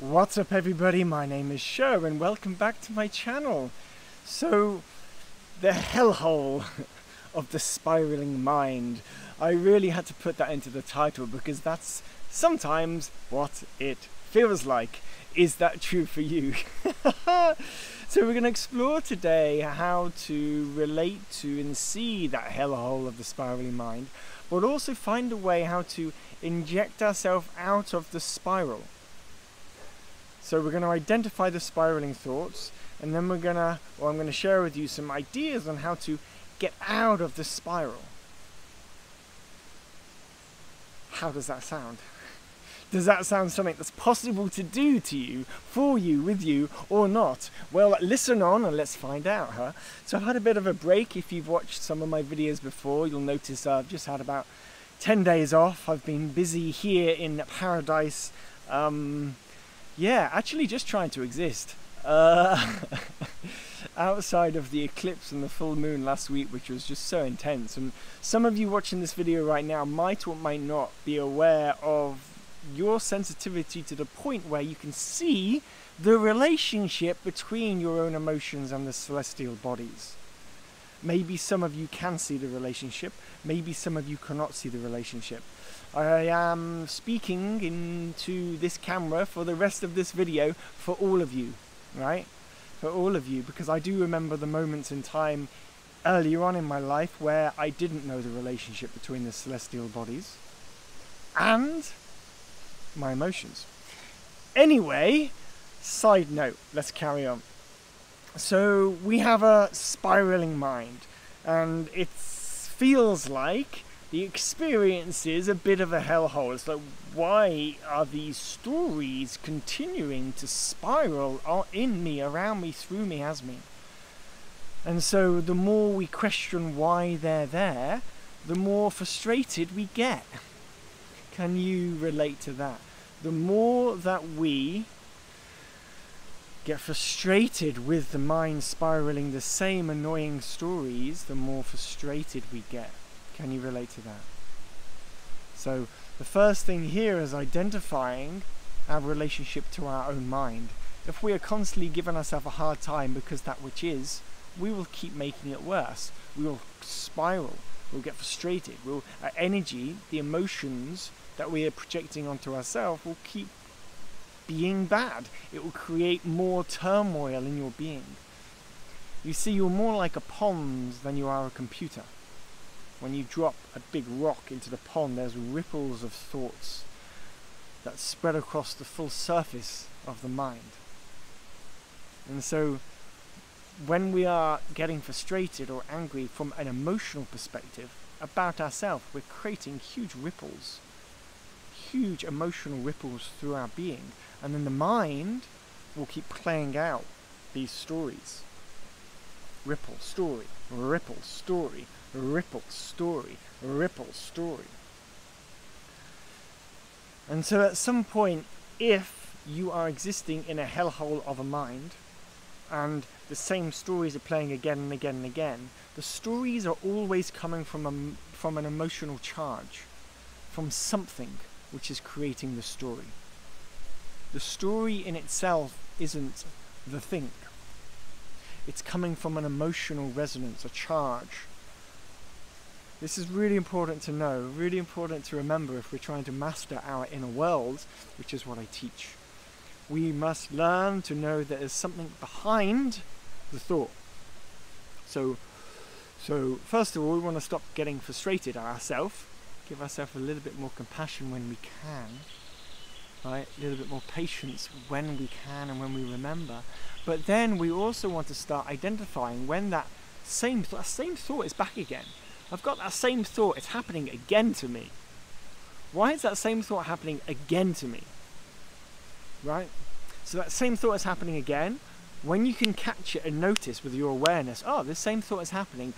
What's up everybody, my name is Sho and welcome back to my channel. So, the hellhole of the spiraling mind. I really had to put that into the title because that's sometimes what it feels like. Is that true for you? So we're going to explore today how to relate to and see that hellhole of the spiraling mind, but also find a way how to inject ourselves out of the spiral. So we're going to identify the spiraling thoughts, and then I'm going to share with you some ideas on how to get out of the spiral. How does that sound? Does that sound something that's possible to do to you, for you, with you, or not? Well, listen on and let's find out, huh? So I've had a bit of a break. If you've watched some of my videos before, you'll notice I've just had about 10 days off. I've been busy here in paradise. Yeah, actually just trying to exist. Outside of the eclipse and the full moon last week, which was just so intense. And some of you watching this video right now might or might not be aware of your sensitivity to the point where you can see the relationship between your own emotions and the celestial bodies. Maybe some of you can see the relationship, maybe some of you cannot see the relationship. I am speaking into this camera for the rest of this video for all of you, right? For all of you, because I do remember the moments in time earlier on in my life where I didn't know the relationship between the celestial bodies and my emotions. Anyway, side note, let's carry on. So we have a spiraling mind, and it feels like the experience is a bit of a hellhole. It's like, why are these stories continuing to spiral in me, around me, through me, as me? And so the more we question why they're there, the more frustrated we get. Can you relate to that? The more that we get frustrated with the mind spiraling the same annoying stories, the more frustrated we get. Can you relate to that? So the first thing here is identifying our relationship to our own mind. If we are constantly giving ourselves a hard time because that which is, we will keep making it worse. We will spiral. We'll get frustrated. Our energy, the emotions that we are projecting onto ourselves will keep being bad. It will create more turmoil in your being. You see, you're more like a pond than you are a computer. When you drop a big rock into the pond, there's ripples of thoughts that spread across the full surface of the mind. And so when we are getting frustrated or angry from an emotional perspective about ourselves, we're creating huge ripples, huge emotional ripples through our being. And then the mind will keep playing out these stories. Ripple, story, ripple, story, ripple, story, ripple, story. And so at some point, if you are existing in a hellhole of a mind, and the same stories are playing again and again and again, the stories are always coming from an emotional charge, from something which is creating the story. The story in itself isn't the thing. It's coming from an emotional resonance, a charge. This is really important to know, really important to remember if we're trying to master our inner world, which is what I teach. We must learn to know that there's something behind the thought. So first of all, we want to stop getting frustrated at ourselves, give ourselves a little bit more compassion when we can, right? A little bit more patience when we can and when we remember. But then we also want to start identifying when that same thought is back again. I've got that same thought, it's happening again to me. Why is that same thought happening again to me? Right? So that same thought is happening again. When you can catch it and notice with your awareness, oh, this same thought is happening.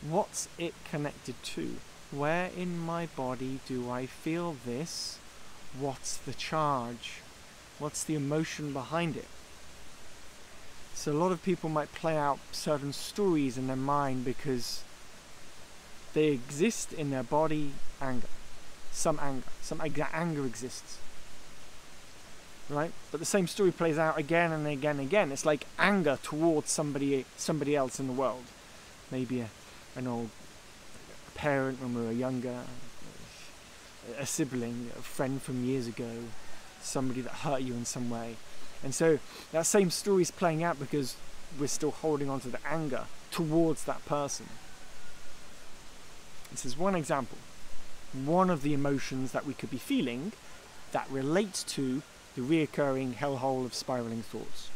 What's it connected to? Where in my body do I feel this? What's the charge? What's the emotion behind it? So a lot of people might play out certain stories in their mind because they exist in their body. Anger. Some anger exists. right? But the same story plays out again and again and again. It's like anger towards somebody else in the world. Maybe an old parent when we were younger, a sibling, a friend from years ago, somebody that hurt you in some way. And so that same story is playing out because we're still holding on to the anger towards that person. This is one example. One of the emotions that we could be feeling that relates to the reoccurring hellhole of spiraling thoughts.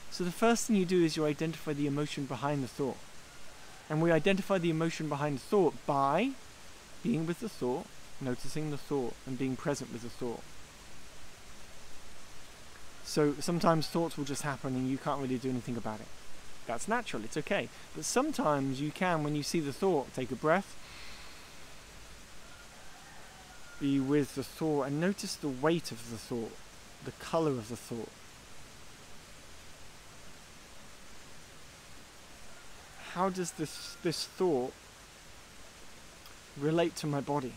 So the first thing you do is you identify the emotion behind the thought. And we identify the emotion behind the thought by being with the thought, noticing the thought, and being present with the thought. So sometimes thoughts will just happen and you can't really do anything about it. That's natural, it's okay. But sometimes you can, when you see the thought, take a breath, be with the thought and notice the weight of the thought, the color of the thought. How does this thought relate to my body?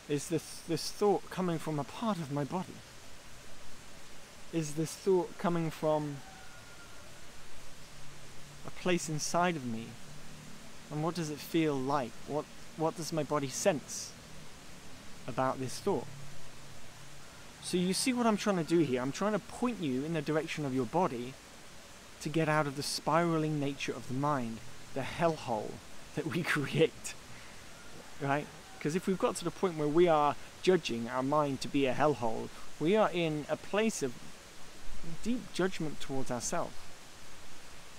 Is this thought coming from a part of my body? Is this thought coming from a place inside of me? And what does it feel like? What does my body sense about this thought? So you see what I'm trying to do here? I'm trying to point you in the direction of your body to get out of the spiraling nature of the mind, the hellhole that we create, right? Because if we've got to the point where we are judging our mind to be a hellhole, we are in a place of deep judgment towards ourselves.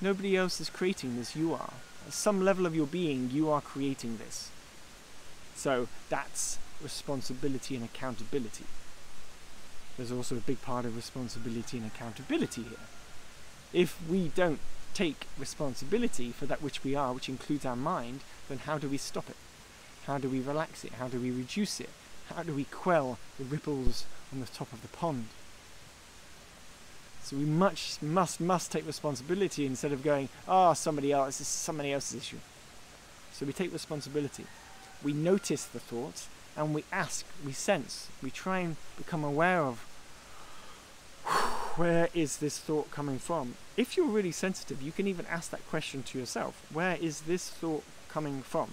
Nobody else is creating this, you are. At some level of your being, you are creating this. So that's responsibility and accountability. There's also a big part of responsibility and accountability here. If we don't take responsibility for that which we are, which includes our mind, then how do we stop it? How do we relax it? How do we reduce it? How do we quell the ripples on the top of the pond? So we must take responsibility instead of going, somebody else, this is somebody else's issue. So we take responsibility. We notice the thoughts and we ask, we sense, we try and become aware of where is this thought coming from. If you're really sensitive, you can even ask that question to yourself. Where is this thought coming from?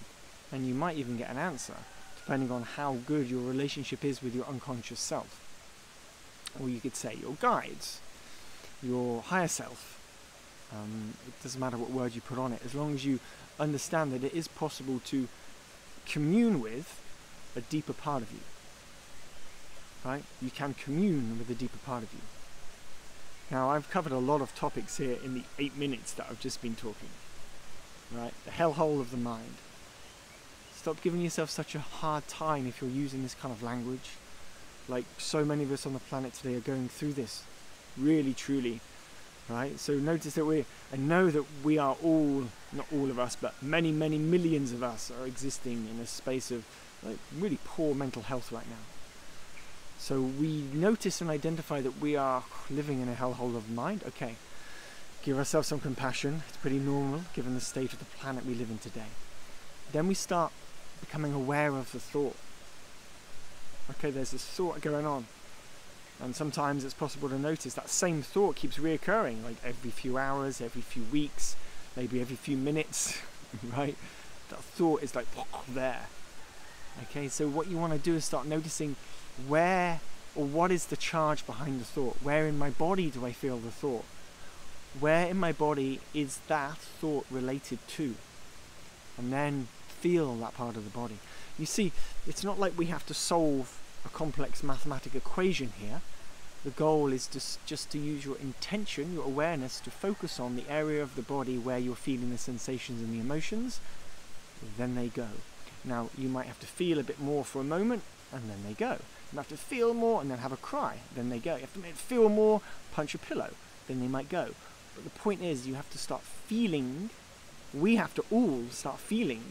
And you might even get an answer, depending on how good your relationship is with your unconscious self. Or you could say your guides, your higher self. It doesn't matter what word you put on it, as long as you understand that it is possible to commune with a deeper part of you. Right? You can commune with a deeper part of you. Now, I've covered a lot of topics here in the 8 minutes that I've just been talking. Right? The hellhole of the mind. Stop giving yourself such a hard time if you're using this kind of language. Like so many of us on the planet today are going through this. Really, truly. Right? So notice that and know that we are all, not all of us, but many, many millions of us are existing in a space of like really poor mental health right now. So we notice and identify that we are living in a hellhole of mind. Okay, give ourselves some compassion. It's pretty normal given the state of the planet we live in today. Then we start becoming aware of the thought. Okay, there's this thought going on. And sometimes it's possible to notice that same thought keeps reoccurring, like every few hours, every few weeks, maybe every few minutes, right? That thought is like there. Okay, so what you want to do is start noticing where or what is the charge behind the thought? Where in my body do I feel the thought? Where in my body is that thought related to? And then feel that part of the body. You see, it's not like we have to solve a complex mathematical equation here. The goal is just to use your intention, your awareness, to focus on the area of the body where you're feeling the sensations and the emotions. Then they go. Now, you might have to feel a bit more for a moment, and then they go. You might have to feel more and then have a cry, then they go. You have to feel more, punch a pillow, then they might go. But the point is, you have to start feeling, we have to all start feeling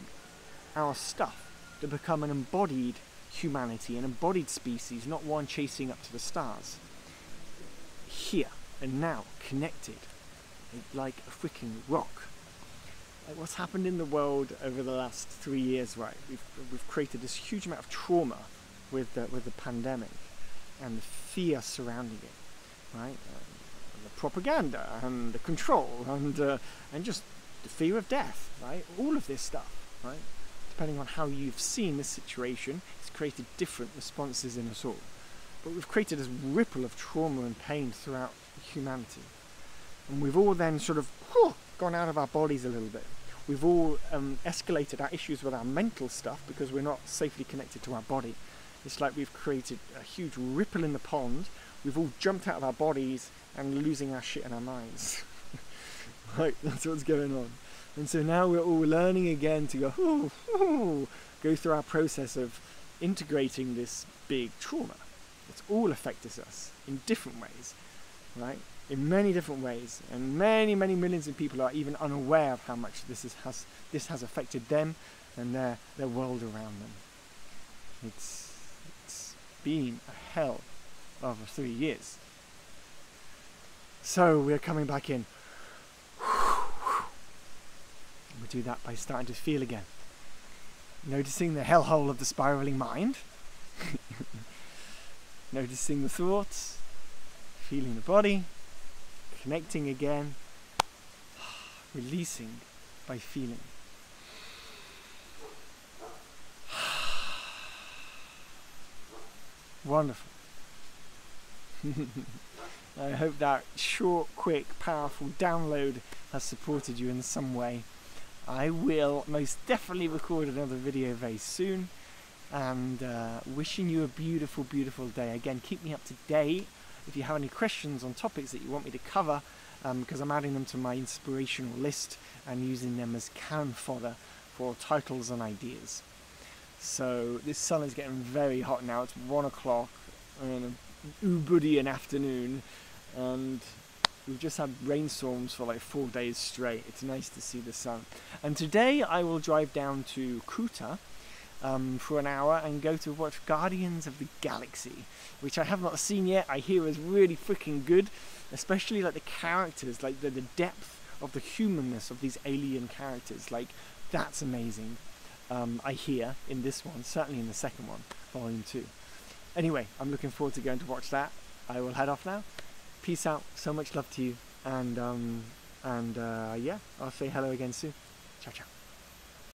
our stuff to become an embodied humanity, an embodied species, not one chasing up to the stars. Here and now, connected, like a freaking rock. Like what's happened in the world over the last 3 years, right? We've created this huge amount of trauma with the pandemic. and the fear surrounding it, right? And the propaganda and the control and just the fear of death, right? All of this stuff, right? Depending on how you've seen this situation, it's created different responses in us all. But we've created this ripple of trauma and pain throughout humanity. And we've all then sort of gone out of our bodies a little bit. We've all escalated our issues with our mental stuff because we're not safely connected to our body. It's like we've created a huge ripple in the pond. We've all jumped out of our bodies and losing our shit in our minds. Right, that's what's going on. And so now we're all learning again to go through our process of integrating this big trauma. It's all affected us in different ways, right? In many different ways, and many millions of people are even unaware of how much this has affected them and their world around them. It's been a hell of 3 years. So we're coming back in. We do that by starting to feel again, noticing the hellhole of the spiraling mind, noticing the thoughts, feeling the body. Connecting again, releasing by feeling. Wonderful. I hope that short, quick, powerful download has supported you in some way. I will most definitely record another video very soon, and wishing you a beautiful, beautiful day. Again, keep me up to date if you have any questions on topics that you want me to cover, because I'm adding them to my inspirational list and using them as cannon fodder for titles and ideas. So this sun is getting very hot now. It's 1 o'clock in an Ubudian afternoon, and we've just had rainstorms for like 4 days straight. It's nice to see the sun. And today I will drive down to Kuta for an hour and go to watch Guardians of the Galaxy, which I have not seen yet. I hear is really freaking good, especially like the characters, like the depth of the humanness of these alien characters. Like, that's amazing. I hear in this one, certainly in the second one, volume 2. Anyway, I'm looking forward to going to watch that. I will head off now. Peace out. So much love to you, and yeah, I'll say hello again soon. Ciao, ciao.